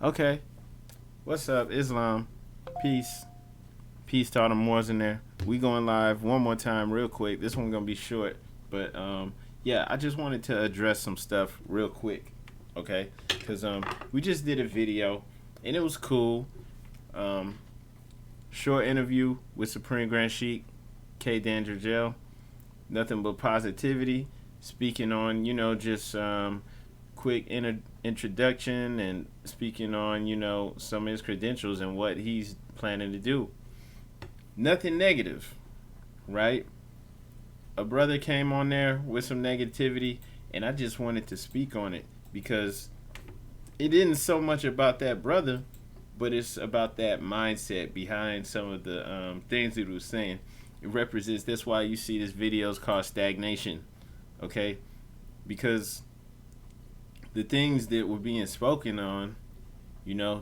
Okay. What's up, Islam? Peace. Peace to all the Moors in there. We going live one more time real quick. This one gonna be short. But yeah, I just wanted to address some stuff real quick. Okay? Because we just did a video and it was cool. Um Short interview with Supreme Grand Sheik, K. Dandrigel. Nothing but positivity. Speaking on, just quick introduction and speaking on, some of his credentials and what he's planning to do. Nothing negative, right? A brother came on there with some negativity, and I just wanted to speak on it because it isn't so much about that brother, but it's about that mindset behind some of the things that he was saying. It represents, that's why you see this video is called Stagnation, okay? Because the things that were being spoken on,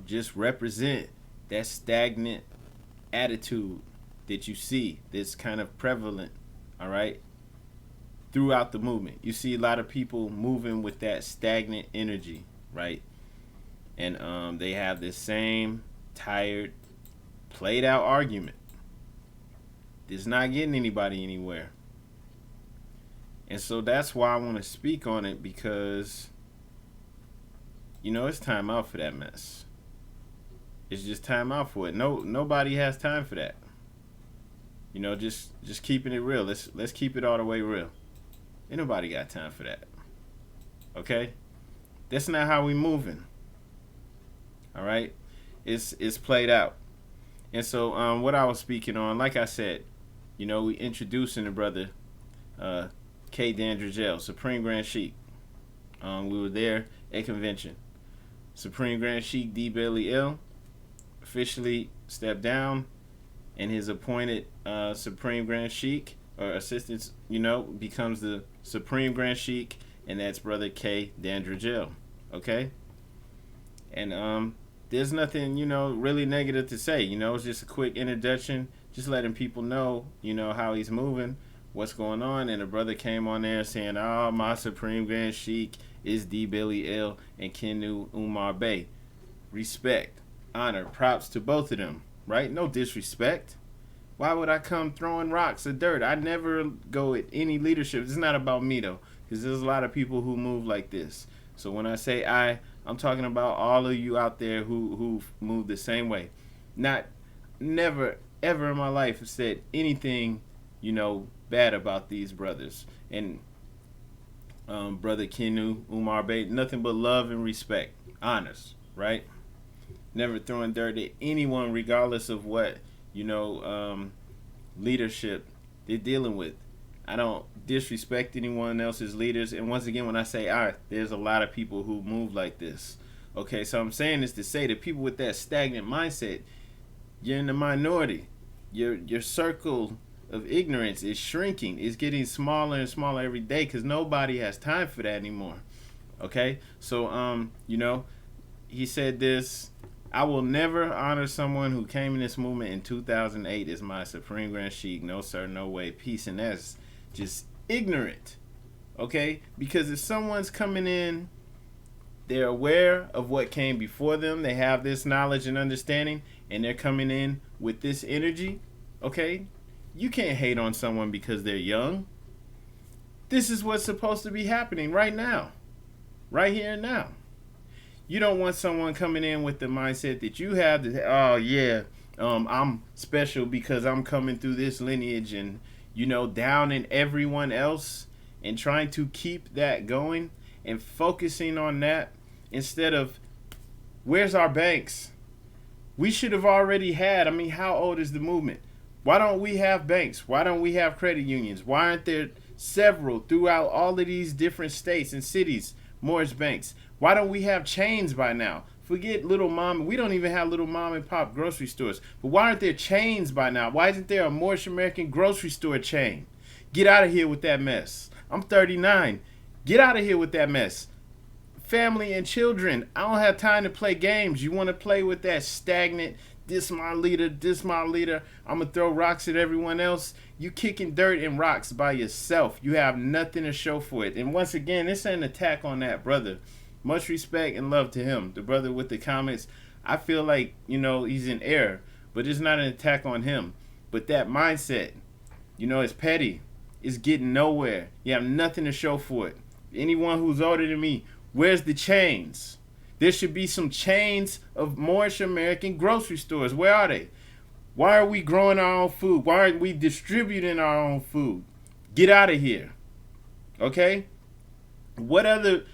just represent that stagnant attitude that you see that's kind of prevalent, all right, throughout the movement. You see a lot of people moving with that stagnant energy, right? And they have this same tired, played out argument. It's not getting anybody anywhere. And so that's why I want to speak on it because it's time out for that mess. It's just time out for it. Nobody has time for that. Just keeping it real. Let's keep it all the way real. Ain't nobody got time for that. Okay? That's not how we moving. All right? It's played out. And so what I was speaking on, like I said, we introducing the brother K. Dandrigel, Supreme Grand Sheik. We were there at convention. Supreme Grand Sheik D. Bailey Ill officially stepped down, and his appointed Supreme Grand Sheik or assistant, becomes the Supreme Grand Sheik, and that's brother K. Dandrigel. Okay, and there's nothing really negative to say. It's just a quick introduction, just letting people know how he's moving, what's going on. And the brother came on there saying, "Oh, my Supreme Grand Sheik is D. Billy Ill and Kenu Umar Bey. Respect, honor, props to both of them, right? No disrespect. Why would I come throwing rocks or dirt? I never go at any leadership. It's not about me, though, because there's a lot of people who move like this. So when I say I'm talking about all of you out there who move the same way. Never, ever in my life have said anything, bad about these brothers. And brother Kenu Umar Bey, nothing but love and respect, honest, right? Never throwing dirt at anyone, regardless of what leadership they're dealing with. I don't disrespect anyone else's leaders. And once again, when I say there's a lot of people who move like this. Okay, so I'm saying this to say that people with that stagnant mindset, you're in the minority. Your circle of ignorance is shrinking. It's getting smaller and smaller every day because nobody has time for that anymore. Okay, so he said this: I will never honor someone who came in this movement in 2008 as my Supreme Grand Sheik. No sir, no way. Peace. And that's just ignorant. Okay, because if someone's coming in, they're aware of what came before them, they have this knowledge and understanding, and they're coming in with this energy. Okay, you can't hate on someone because they're young. This is what's supposed to be happening right now, right here and now. You don't want someone coming in with the mindset that you have that, I'm special because I'm coming through this lineage and, downing everyone else and trying to keep that going and focusing on that instead of where's our banks? We should have already had, how old is the movement? Why don't we have banks? Why don't we have credit unions? Why aren't there several throughout all of these different states and cities, Moorish banks? Why don't we have chains by now? Forget little mom. We don't even have little mom and pop grocery stores. But why aren't there chains by now? Why isn't there a Moorish American grocery store chain? Get out of here with that mess. I'm 39. Get out of here with that mess. Family and children. I don't have time to play games. You want to play with that stagnant, this my leader, I'm going to throw rocks at everyone else. You kicking dirt and rocks by yourself. You have nothing to show for it. And once again, this ain't an attack on that brother. Much respect and love to him. The brother with the comments, I feel like, he's in error, but it's not an attack on him. But that mindset, it's petty. It's getting nowhere. You have nothing to show for it. Anyone who's older than me, where's the chains? There should be some chains of Moorish American grocery stores. Where are they? Why are we growing our own food? Why aren't we distributing our own food? Get out of here. Okay? What other,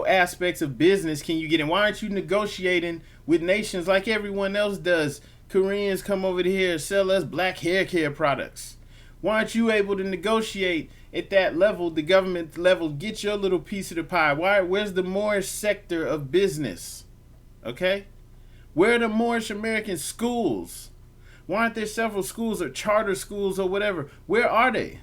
aspects of business can you get in? Why aren't you negotiating with nations like everyone else does? Koreans come over here and sell us black hair care products. Why aren't you able to negotiate at that level, the government level, get your little piece of the pie? Where's the Moorish sector of business? Okay? Where are the Moorish American schools? Why aren't there several schools or charter schools or whatever? Where are they?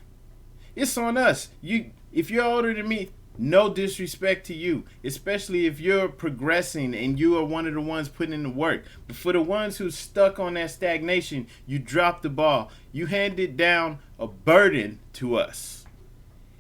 It's on us. If you're older than me, no disrespect to you, especially if you're progressing and you are one of the ones putting in the work. But for the ones who stuck on that stagnation, you dropped the ball. You handed down a burden to us.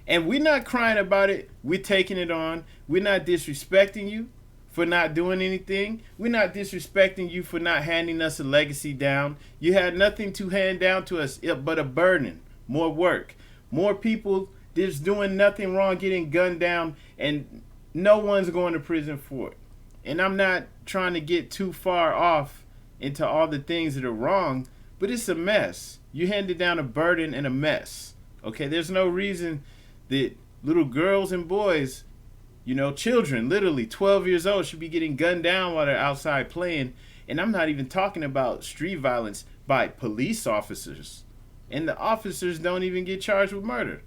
And we're not crying about it. We're taking it on. We're not disrespecting you for not doing anything. We're not disrespecting you for not handing us a legacy down. You had nothing to hand down to us but a burden, more work, more people just doing nothing wrong, getting gunned down, and no one's going to prison for it. And I'm not trying to get too far off into all the things that are wrong, but it's a mess. You handed down a burden and a mess. Okay, there's no reason that little girls and boys, children, literally 12 years old, should be getting gunned down while they're outside playing. And I'm not even talking about street violence by police officers. And the officers don't even get charged with murder.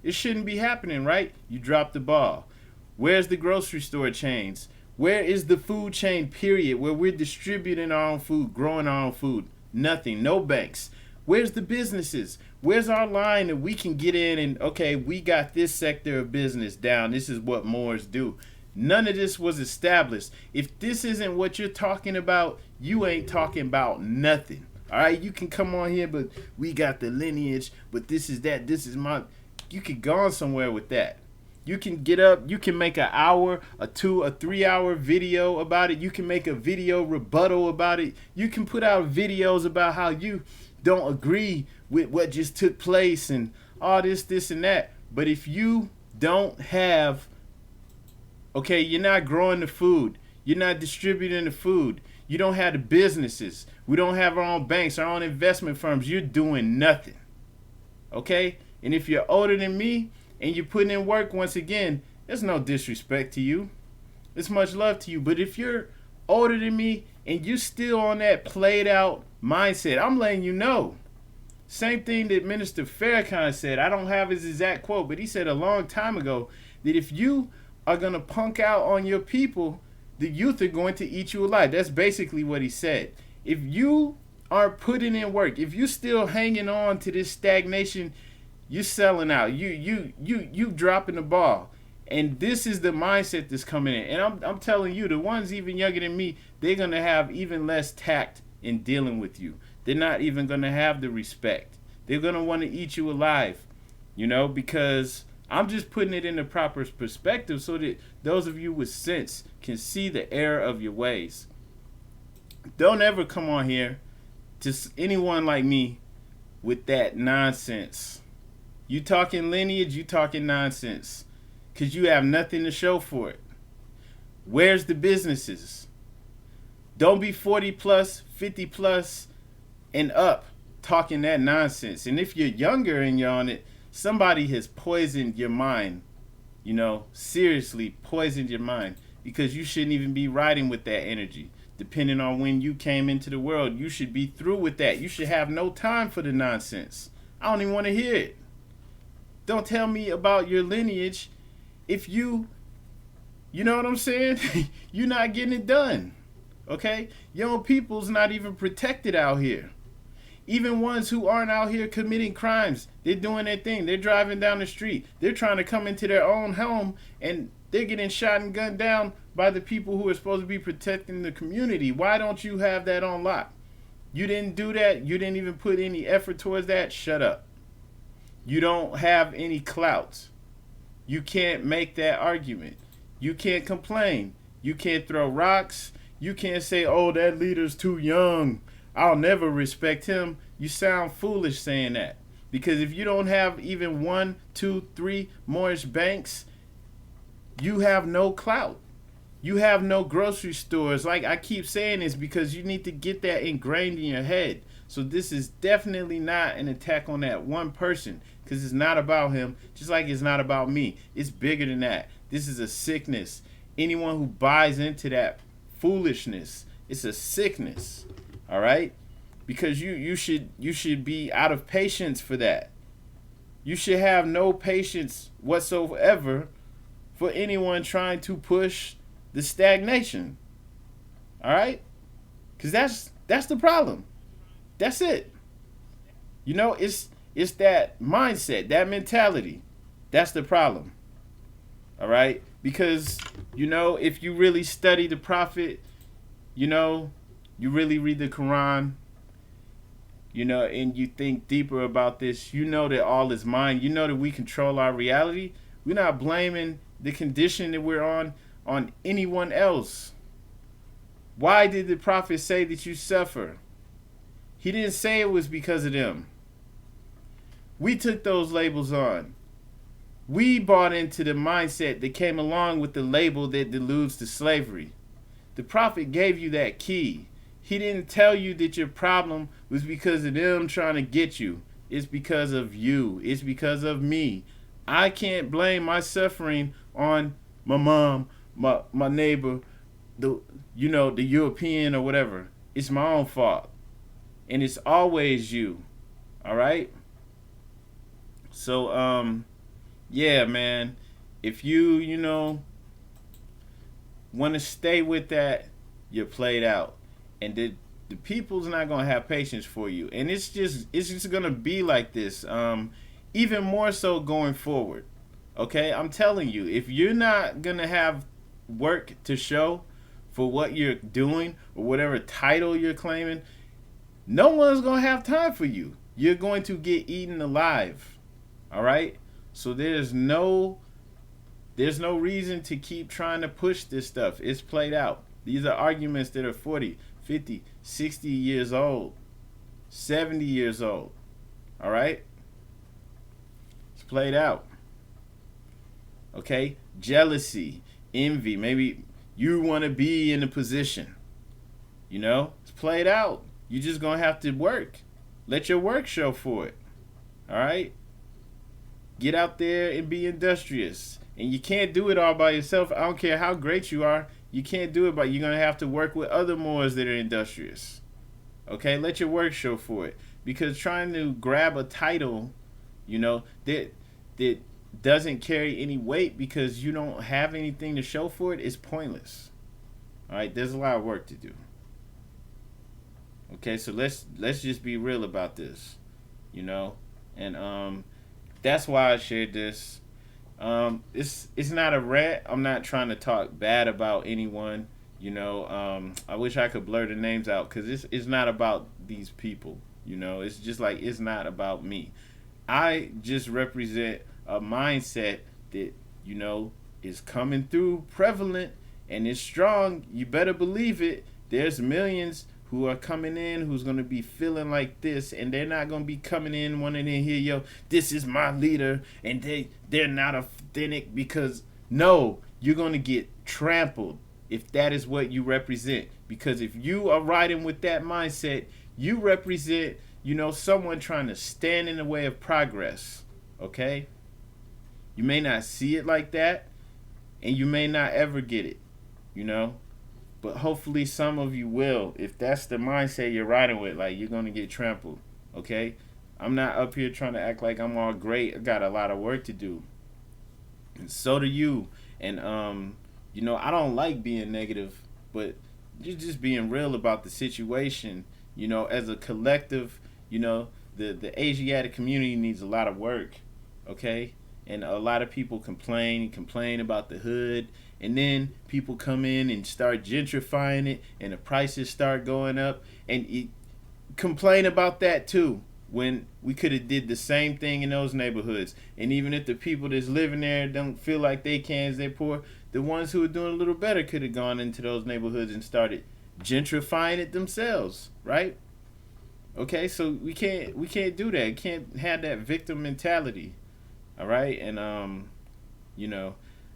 It shouldn't be happening, right? You dropped the ball. Where's the grocery store chains? Where is the food chain, period, where we're distributing our own food, growing our own food? Nothing. No banks. Where's the businesses? Where's our line that we can get in and, okay, we got this sector of business down. This is what Moors do. None of this was established. If this isn't what you're talking about, you ain't talking about nothing. All right? You can come on here, but we got the lineage, but this is that. This is my... You could go on somewhere with that. You can get up, you can make an hour, a 2, a 3 hour video about it. You can make a video rebuttal about it. You can put out videos about how you don't agree with what just took place and all this, and that. But if you don't have, okay, you're not growing the food. You're not distributing the food. You don't have the businesses. We don't have our own banks, our own investment firms. You're doing nothing. Okay? And if you're older than me and you're putting in work, once again, there's no disrespect to you. It's much love to you. But if you're older than me and you're still on that played out mindset, I'm letting you know. Same thing that Minister Farrakhan said. I don't have his exact quote, but he said a long time ago that if you are going to punk out on your people, the youth are going to eat you alive. That's basically what he said. If you are putting in work, if you're still hanging on to this stagnation, you're selling out. You dropping the ball. And this is the mindset that's coming in. And I'm telling you, the ones even younger than me, they're going to have even less tact in dealing with you. They're not even going to have the respect. They're going to want to eat you alive, because I'm just putting it in the proper perspective so that those of you with sense can see the error of your ways. Don't ever come on here to anyone like me with that nonsense. You talking lineage, you talking nonsense. Because you have nothing to show for it. Where's the businesses? Don't be 40 plus, 50 plus, and up talking that nonsense. And if you're younger and you're on it, somebody has poisoned your mind. Seriously poisoned your mind. Because you shouldn't even be riding with that energy. Depending on when you came into the world, you should be through with that. You should have no time for the nonsense. I don't even want to hear it. Don't tell me about your lineage if you know what I'm saying? You're not getting it done. Okay? Your own people's not even protected out here. Even ones who aren't out here committing crimes, they're doing their thing. They're driving down the street. They're trying to come into their own home and they're getting shot and gunned down by the people who are supposed to be protecting the community. Why don't you have that on lock? You didn't do that. You didn't even put any effort towards that. Shut up. You don't have any clout. You can't make that argument. You can't complain. You can't throw rocks. You can't say, oh, that leader's too young. I'll never respect him. You sound foolish saying that. Because if you don't have even 1, 2, 3 Moorish banks, you have no clout. You have no grocery stores. Like I keep saying this because you need to get that ingrained in your head. So this is definitely not an attack on that one person, because it's not about him, just like it's not about me. It's bigger than that. This is a sickness. Anyone who buys into that foolishness, it's a sickness. All right? Because you should be out of patience for that. You should have no patience whatsoever for anyone trying to push the stagnation. All right? Because that's the problem. That's it. You know, it's that mindset, that mentality. That's the problem. All right? Because, you know, if you really study the prophet, you know, you really read the Quran, you know, and you think deeper about this, you know that all is mind. You know that we control our reality. We're not blaming the condition that we're on anyone else. Why did the prophet say that you suffer? He didn't say it was because of them. We took those labels on. We bought into the mindset that came along with the label that deludes to slavery. The prophet gave you that key. He didn't tell you that your problem was because of them trying to get you. It's because of you. It's because of me. I can't blame my suffering on my mom, my neighbor, the European or whatever. It's my own fault. And it's always you. All right? So, yeah, man. If you want to stay with that, you're played out. And the people's not going to have patience for you. And it's just going to be like this. Even more so going forward. Okay? I'm telling you, if you're not going to have work to show for what you're doing or whatever title you're claiming, no one's going to have time for you. You're going to get eaten alive. All right? So there's no reason to keep trying to push this stuff. It's played out. These are arguments that are 40, 50, 60 years old, 70 years old. All right? It's played out. Okay? Jealousy, envy. Maybe you want to be in a position. You know? It's played out. You're just going to have to work. Let your work show for it. All right? Get out there and be industrious. And you can't do it all by yourself. I don't care how great you are. You can't do it you're going to have to work with other Moors that are industrious. Okay? Let your work show for it. Because trying to grab a title, that doesn't carry any weight because you don't have anything to show for it is pointless. All right? There's a lot of work to do. Okay? So let's just be real about this. And that's why I shared this. It's not a rant. I'm not trying to talk bad about anyone. I wish I could blur the names out because it's not about these people. It's just like it's not about me. I just represent a mindset that is coming through prevalent and it's strong. You better believe it. There's millions who are coming in who's going to be feeling like this, and they're not going to be coming in wanting to hear, this is my leader, and they're not authentic, because no, you're going to get trampled if that is what you represent. Because if you are riding with that mindset, you represent, someone trying to stand in the way of progress, okay? You may not see it like that, and you may not ever get it, But hopefully some of you will. If that's the mindset you're riding with, like you're going to get trampled. Okay? I'm not up here trying to act like I'm all great. I got a lot of work to do. And so do you. And, I don't like being negative, but you're just being real about the situation. As a collective, the Asiatic community needs a lot of work. Okay? And a lot of people complain about the hood. And then people come in and start gentrifying it, and the prices start going up, and complain about that too, when we could have did the same thing in those neighborhoods. And even if the people that's living there don't feel like they can, they're poor, the ones who are doing a little better could have gone into those neighborhoods and started gentrifying it themselves, right? Okay, so we can't do that. Can't have that victim mentality. All right, and you know,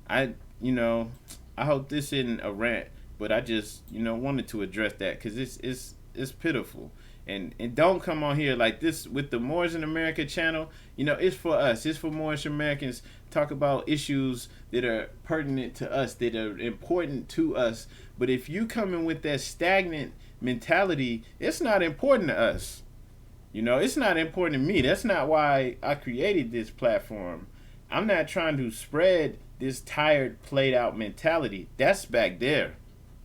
I you know, I hope this isn't a rant, but I just wanted to address that because it's pitiful. And don't come on here like this with the Moors in America channel. It's for us. It's for Moorish Americans. Talk about issues that are pertinent to us, that are important to us. But if you come in with that stagnant mentality, it's not important to us. It's not important to me. That's not why I created this platform. I'm not trying to spread this tired, played out mentality. That's back there.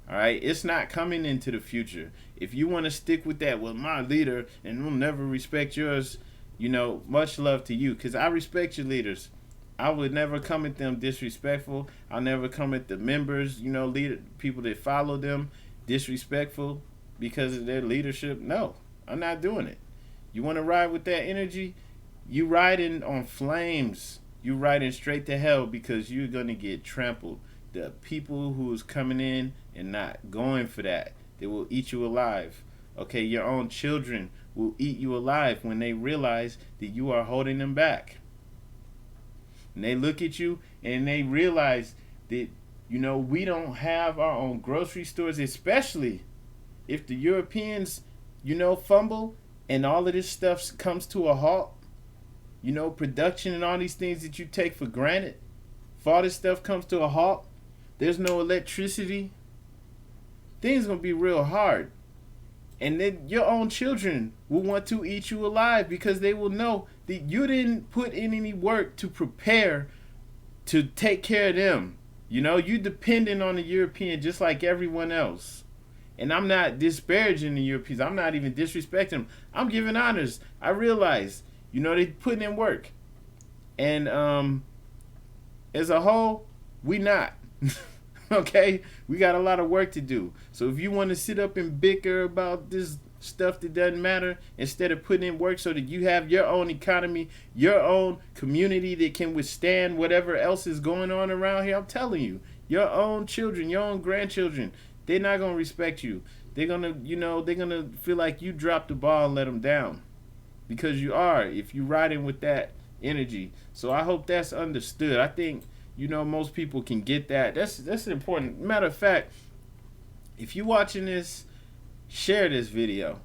All right, it's not coming into the future. If you want to stick with that, well, my leader and we'll never respect yours, much love to you, because I respect your leaders. I would never come at them disrespectful. I'll never come at the members, leader people that follow them disrespectful because of their leadership. No, I'm not doing it. You want to ride with that energy? You riding on flames. You riding straight to hell because you're gonna get trampled. The people who's coming in and not going for that, they will eat you alive. Okay, your own children will eat you alive when they realize that you are holding them back. And they look at you and they realize that, we don't have our own grocery stores, especially if the Europeans, fumble and all of this stuff comes to a halt. Production and all these things that you take for granted. If all this stuff comes to a halt, there's no electricity, things gonna be real hard. And then your own children will want to eat you alive because they will know that you didn't put in any work to prepare to take care of them. You dependent on the European just like everyone else. And I'm not disparaging the Europeans. I'm not even disrespecting them. I'm giving honors. I realize, they putting in work. And as a whole, we not. Okay? We got a lot of work to do. So if you want to sit up and bicker about this stuff that doesn't matter, instead of putting in work so that you have your own economy, your own community that can withstand whatever else is going on around here, I'm telling you, your own children, your own grandchildren, they're not going to respect you. They're going to, they're going to feel like you dropped the ball and let them down. Because you are, if you're riding with that energy. So I hope that's understood. I think, most people can get that. That's important. Matter of fact, if you're watching this, share this video.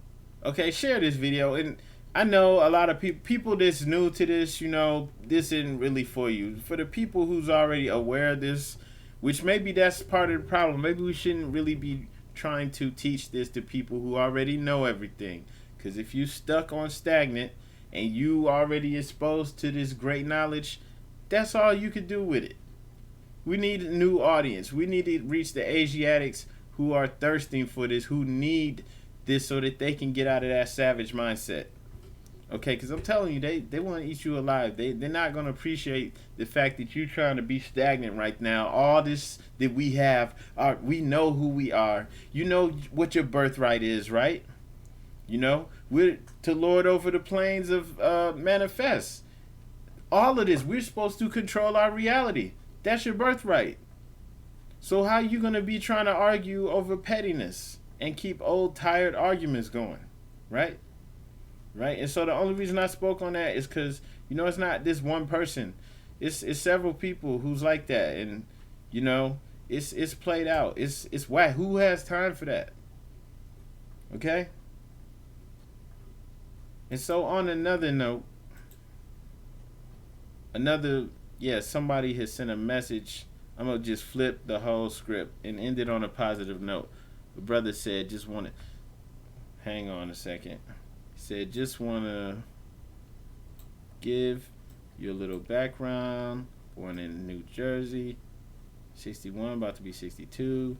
Okay, share this video. And I know a lot of people that's new to this, this isn't really for you. For the people who's already aware of this, which maybe that's part of the problem. Maybe we shouldn't really be trying to teach this to people who already know everything. Because if you stuck on stagnant and you already exposed to this great knowledge, that's all you could do with it. We need a new audience. We need to reach the Asiatics who are thirsting for this, who need this so that they can get out of that savage mindset. Okay, because I'm telling you, they want to eat you alive. They're not going to appreciate the fact that you're trying to be stagnant right now. All this that we have, we know who we are. You know what your birthright is, right? We're to lord over the plains of manifest. All of this, we're supposed to control our reality. That's your birthright. So how are you going to be trying to argue over pettiness and keep old, tired arguments going? Right? Right? And so the only reason I spoke on that is because, it's not this one person. It's several people who's like that. And, it's played out. It's why. Who has time for that? Okay? And so on another note, somebody has sent a message. I'm going to just flip the whole script and end it on a positive note. The brother said, hang on a second. He said, just want to give you a little background. Born in New Jersey, 61, about to be 62.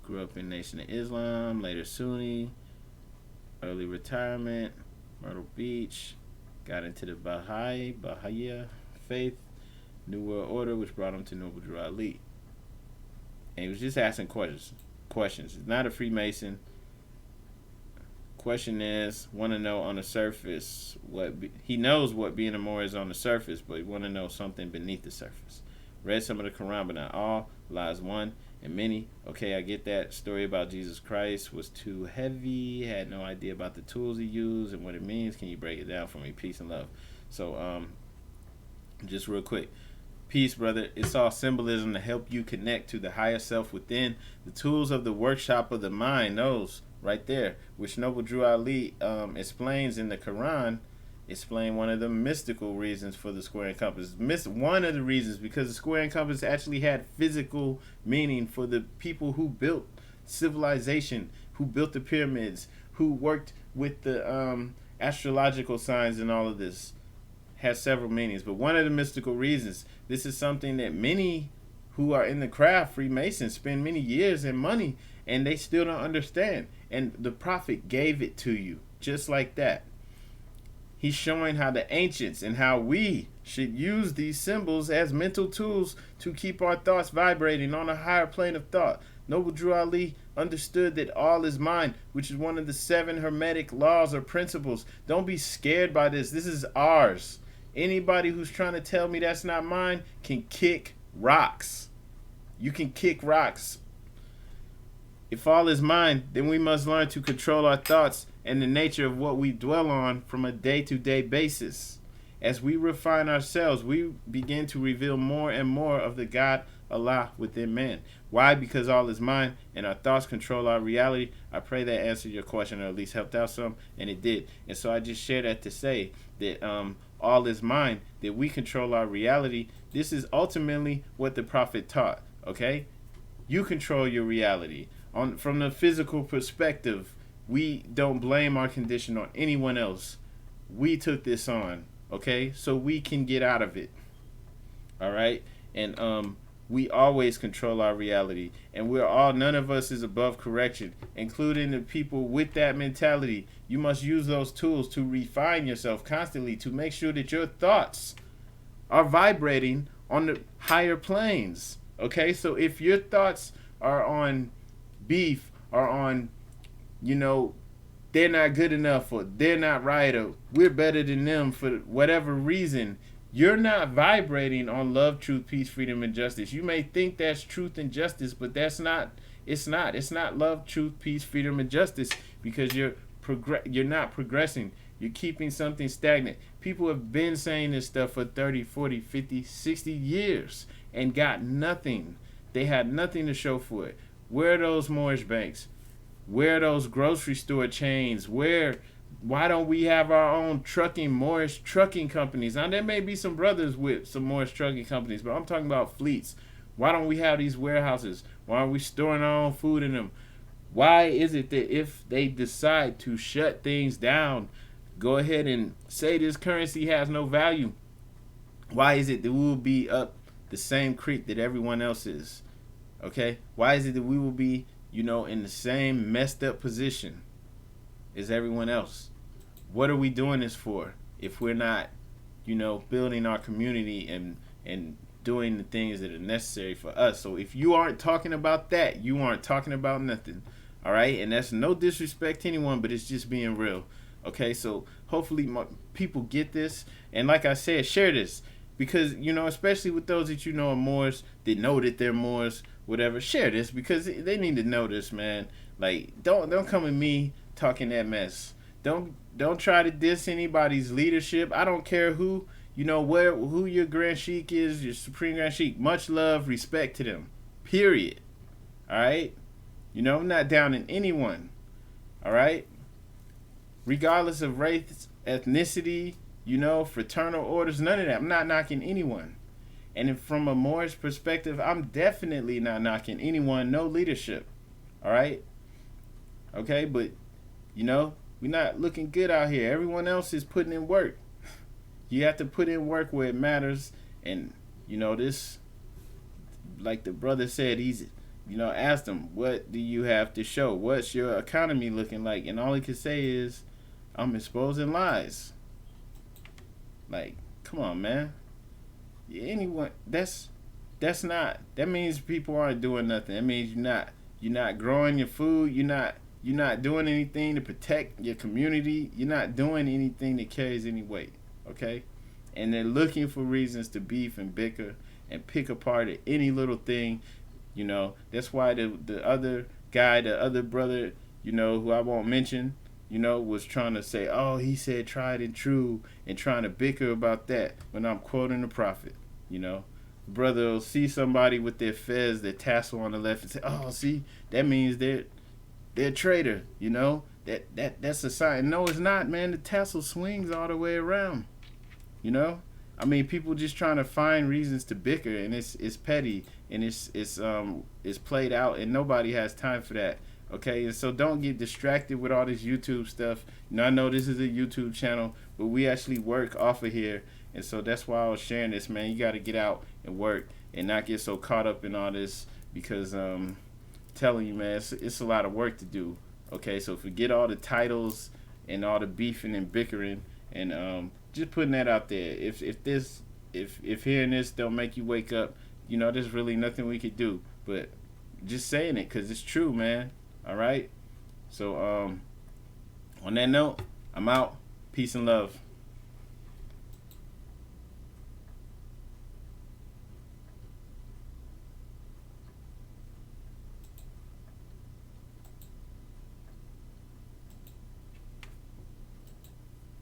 Grew up in Nation of Islam, later Sunni. Early retirement, Myrtle Beach. Got into the Baha'ia faith, New World Order, which brought him to Noble Drew Ali. And he was just asking questions. He's not a Freemason. Question is, want to know on the surface he knows what being a Moor is on the surface, but he want to know something beneath the surface. read some of the Quran, but not all. Allah is one and many. Okay, I get that. Story about Jesus Christ was too heavy. Had no idea about the tools he used and what it means. Can you break it down for me? Peace and love. So, just real quick. Peace, brother. It's all symbolism to help you connect to the higher self within. The tools of the workshop of the mind, those right there, which Noble Drew Ali explains in the Quran, explain one of the mystical reasons for the square and compass. One of the reasons, because the square and compass actually had physical meaning for the people who built civilization, who built the pyramids, who worked with the astrological signs and all of this. Has several meanings, but one of the mystical reasons, this is something that many who are in the craft, Freemasons, spend many years and money, and they still don't understand. And the prophet gave it to you, just like that. He's showing how the ancients and how we should use these symbols as mental tools to keep our thoughts vibrating on a higher plane of thought. Noble Drew Ali understood that all is mind, which is one of the 7 hermetic laws or principles. Don't be scared by this. This is ours. Anybody who's trying to tell me that's not mine can kick rocks. You can kick rocks. If all is mine, then we must learn to control our thoughts and the nature of what we dwell on from a day-to-day basis. As we refine ourselves, we begin to reveal more and more of the God Allah within man. Why? Because all is mine and our thoughts control our reality. I pray that answered your question, or at least helped out some, and it did. And so I just share that to say that all is mine, that we control our reality. This is ultimately what the prophet taught. Okay, you control your reality. From the physical perspective, we don't blame our condition on anyone else. We took this on, okay, so we can get out of it. All right, and we always control our reality, and none of us is above correction, including the people with that mentality. You must use those tools to refine yourself constantly to make sure that your thoughts are vibrating on the higher planes. Okay, so if your thoughts are on beef, or on, they're not good enough, or they're not right, or we're better than them for whatever reason, you're not vibrating on love, truth, peace, freedom, and justice. You may think that's truth and justice, but that's not. It's not. It's not love, truth, peace, freedom, and justice, because you're not progressing. You're keeping something stagnant. People have been saying this stuff for 30, 40, 50, 60 years and got nothing. They had nothing to show for it. Where are those Moorish banks? Where are those grocery store chains? Why don't we have our own Moorish trucking companies? Now, there may be some brothers with some Moorish trucking companies, but I'm talking about fleets. Why don't we have these warehouses? Why aren't we storing our own food in them? Why is it that if they decide to shut things down, go ahead and say this currency has no value, why is it that we will be up the same creek that everyone else is? Okay? Why is it that we will be, in the same messed up position as everyone else? What are we doing this for if we're not, building our community and doing the things that are necessary for us? So if you aren't talking about that, you aren't talking about nothing. All right? And that's no disrespect to anyone, but it's just being real. Okay? So hopefully people get this. And like I said, share this. Because, especially with those that are Moors, that know that they're Moors, whatever, share this, because they need to know this, man. Like, don't come at me talking that mess. Don't try to diss anybody's leadership. I don't care who your Grand Sheik is, your Supreme Grand Sheik. Much love, respect to them. Period. All right? I'm not down in anyone. All right? Regardless of race, ethnicity, fraternal orders, none of that. I'm not knocking anyone. And from a Moorish perspective, I'm definitely not knocking anyone, no leadership. All right? Okay, but, we're not looking good out here. Everyone else is putting in work. You have to put in work where it matters. And, this, like the brother said, he's, asked him, what do you have to show? What's your economy looking like? And all he could say is, I'm exposing lies. Like, come on, man. Anyone, that means people aren't doing nothing. That means you're not growing your food. You're not doing anything to protect your community. You're not doing anything that carries any weight. Okay? And they're looking for reasons to beef and bicker and pick apart at any little thing. You know, that's why the other guy, the other brother, you know, who I won't mention, you know, was trying to say, oh, he said tried and true, and trying to bicker about that when I'm quoting the prophet. You know, brother will see somebody with their fez, their tassel on the left, and say, oh, see, that means they're a traitor. You know, that's a sign. No, it's not, man. The tassel swings all the way around. You know, I mean, people just trying to find reasons to bicker, and it's petty, and it's played out, and nobody has time for that. Okay, and so don't get distracted with all this YouTube stuff. You know, I know this is a YouTube channel, but we actually work off of here, and so that's why I was sharing this, man. You got to get out and work and not get so caught up in all this, because telling you, man, it's a lot of work to do. Okay, so forget all the titles and all the beefing and bickering, and just putting that out there. If hearing this don't make you wake up, you know, there's really nothing we could do. But just saying it, because it's true, man. All right. So on that note, I'm out. Peace and love.